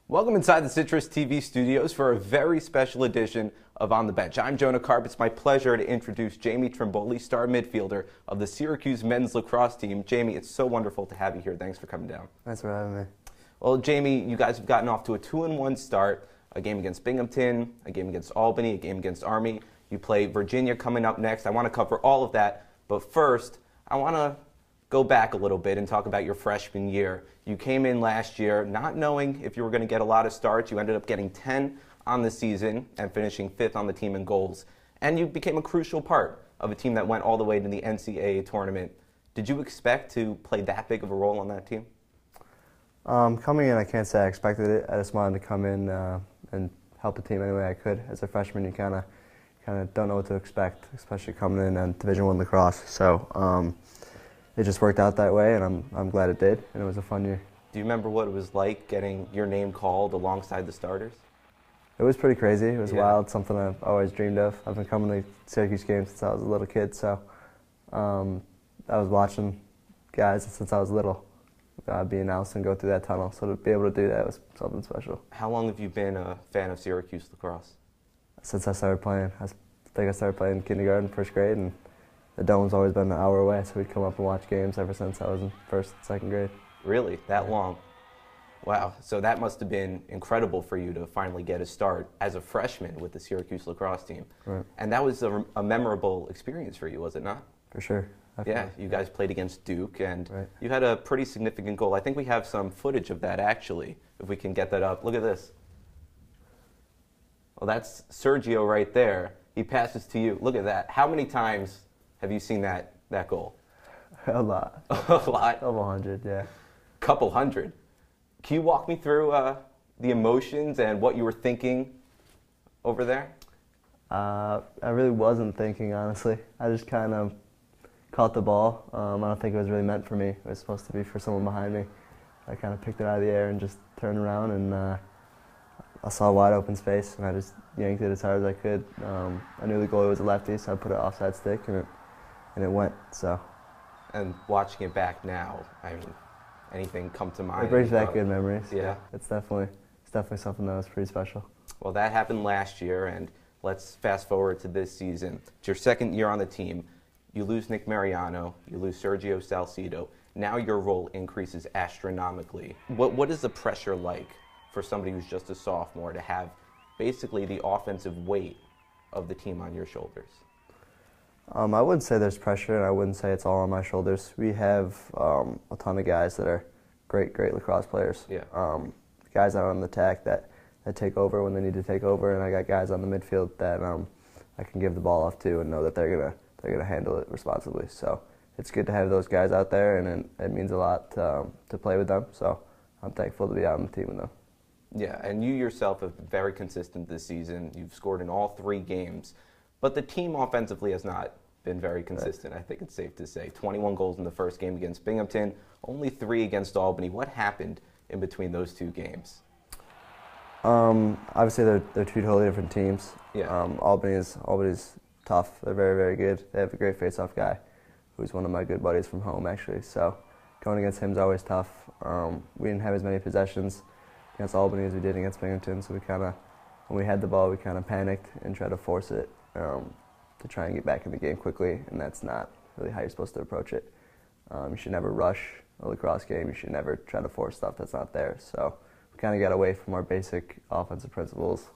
Welcome inside the CitrusTV studios for a very special edition of On the Bench. I'm Jonah Karp. It's my pleasure to introduce Jamie Trimboli, star midfielder of the Syracuse men's lacrosse team. Jamie, it's so wonderful to have you here. Thanks for coming down. Thanks for having me. Well, Jamie, you guys have gotten off to a 2-1 start, a game against Binghamton, a game against Albany, a game against Army. You play Virginia coming up next. I want to cover all of that, but first, I want to go back a little bit and talk about your freshman year. You came in last year not knowing if you were going to get a lot of starts. You ended up getting 10 on the season and finishing 5th on the team in goals. And you became a crucial part of a team that went all the way to the NCAA tournament. Did you expect to play that big of a role on that team? Coming in, I can't say I expected it. I just wanted to come in and help the team any way I could. As a freshman, you kind of don't know what to expect, especially coming in on Division I lacrosse. So it just worked out that way, and I'm glad it did, and it was a fun year. Do you remember what it was like getting your name called alongside the starters? It was pretty crazy. It was Yeah. wild, something I've always dreamed of. I've been coming to Syracuse games since I was a little kid, so I was watching guys since I was little be announced and go through that tunnel. So to be able to do that was something special. How long have you been a fan of Syracuse lacrosse? Since I started playing, I think I started playing in kindergarten, first grade, and the dome's always been an hour away, so we'd come up and watch games ever since I was in first, second grade. Really? That long? Wow. So that must have been incredible for you to finally get a start as a freshman with the Syracuse lacrosse team. Right. And that was a memorable experience for you, was it not? For sure. Yeah, you guys played against Duke, and Right. you had a pretty significant goal. I think we have some footage of that, actually, if we can get that up. Look at this. Well, that's Sergio right there. He passes to you. Look at that. How many times have you seen that goal? A lot. A lot? Couple hundred, yeah. Couple hundred. Can you walk me through the emotions and what you were thinking over there? I really wasn't thinking, honestly. I just kind of caught the ball. I don't think it was really meant for me. It was supposed to be for someone behind me. I kind of picked it out of the air and just turned around, and I saw a wide open space, and I just yanked it as hard as I could. I knew the goalie was a lefty, so I put it offside stick, and it went. So. And watching it back now, I mean, anything come to mind? It brings back good memories. Yeah. It's definitely something that was pretty special. Well, that happened last year, and let's fast forward to this season. It's your second year on the team. You lose Nick Mariano, you lose Sergio Salcido. Now your role increases astronomically. What is the pressure like for somebody who's just a sophomore to have basically the offensive weight of the team on your shoulders? I wouldn't say there's pressure, and I wouldn't say it's all on my shoulders. We have a ton of guys that are great lacrosse players. Yeah. Guys out on the attack that take over when they need to take over, and I got guys on the midfield that I can give the ball off to and know that they're gonna handle it responsibly. So it's good to have those guys out there, and it means a lot to play with them. So I'm thankful to be out on the team with them. Yeah, and you yourself have been very consistent this season. You've scored in all 3 games. But the team offensively has not been very consistent, right. I think it's safe to say. 21 goals in the first game against Binghamton, only 3 against Albany. What happened in between those 2 games? Obviously, they're 2 totally different teams. Yeah. Albany's tough. They're very, very good. They have a great face-off guy who's one of my good buddies from home, actually. So going against him is always tough. We didn't have as many possessions against Albany as we did against Binghamton, so when we had the ball, we kind of panicked and tried to force it to try and get back in the game quickly, and that's not really how you're supposed to approach it. You should never rush a lacrosse game. You should never try to force stuff that's not there. So we kind of got away from our basic offensive principles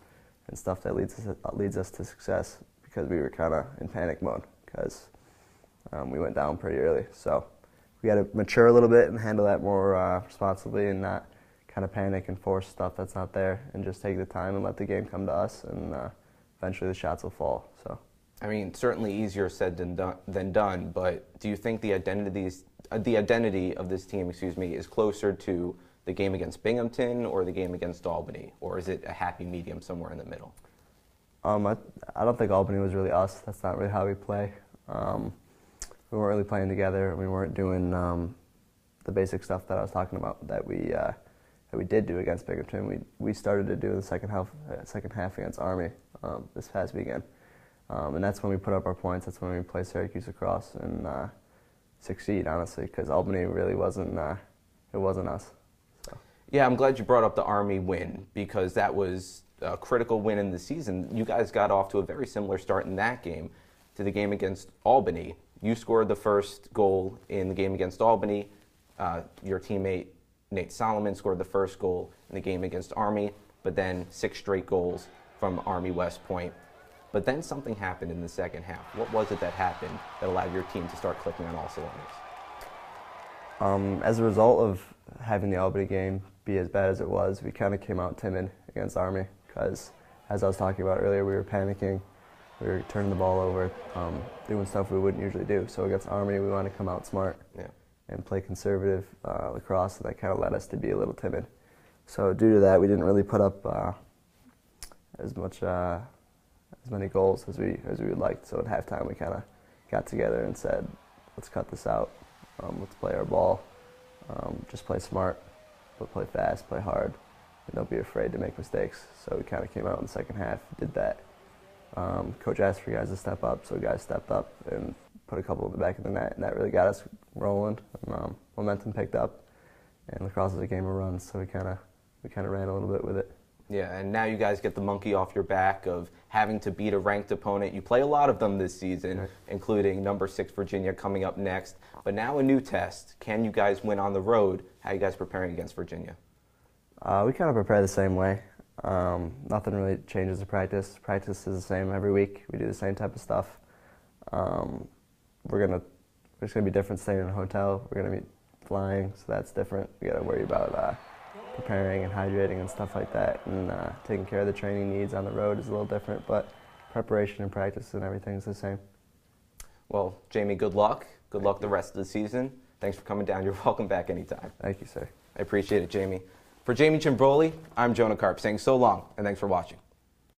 and stuff that leads us to success because we were kind of in panic mode because we went down pretty early. So we got to mature a little bit and handle that more responsibly and not kind of panic and force stuff that's not there, and just take the time and let the game come to us, and eventually the shots will fall. So, I mean, certainly easier said than done, but do you think the identity of this team, is closer to the game against Binghamton or the game against Albany, or is it a happy medium somewhere in the middle? I don't think Albany was really us. That's not really how we play. We weren't really playing together. We weren't doing the basic stuff that I was talking about that we did do against Binghamton. We started to do in the second half against Army this past weekend, and that's when we put up our points. That's when we play Syracuse lacrosse and succeed, honestly, because Albany really wasn't us. So. Yeah, I'm glad you brought up the Army win because that was a critical win in the season. You guys got off to a very similar start in that game to the game against Albany. You scored the first goal in the game against Albany. Your teammate Nate Solomon scored the first goal in the game against Army, but then 6 straight goals from Army West Point. But then something happened in the second half. What was it that happened that allowed your team to start clicking on all cylinders? As a result of having the Albany game be as bad as it was, we kind of came out timid against Army because, as I was talking about earlier, we were panicking, we were turning the ball over, doing stuff we wouldn't usually do. So against Army, we wanted to come out smart and play conservative lacrosse, and that kind of led us to be a little timid. So due to that, we didn't really put up as many goals as we would like. So at halftime, we kind of got together and said, let's cut this out. Let's play our ball. Just play smart, but play fast, play hard, and don't be afraid to make mistakes. So we kind of came out in the second half, did that. Coach asked for guys to step up, so guys stepped up and put a couple in the back of the net, and that really got us rolling. And, momentum picked up, and lacrosse is a game of runs, so we kind of ran a little bit with it. Yeah, and now you guys get the monkey off your back of having to beat a ranked opponent. You play a lot of them this season, including number 6 Virginia coming up next. But now a new test. Can you guys win on the road? How are you guys preparing against Virginia? We kind of prepare the same way. Nothing really changes the practice. Practice is the same every week. We do the same type of stuff. It's gonna be different staying in a hotel. We're gonna be flying, so that's different. We gotta worry about preparing and hydrating and stuff like that, and taking care of the training needs on the road is a little different, but preparation and practice and everything is the same. Well, Jamie, good luck. Good luck the rest of the season. Thanks for coming down. You're welcome back anytime. Thank you, sir. I appreciate it, Jamie. For Jamie Trimboli, I'm Jonah Karp saying so long, and thanks for watching.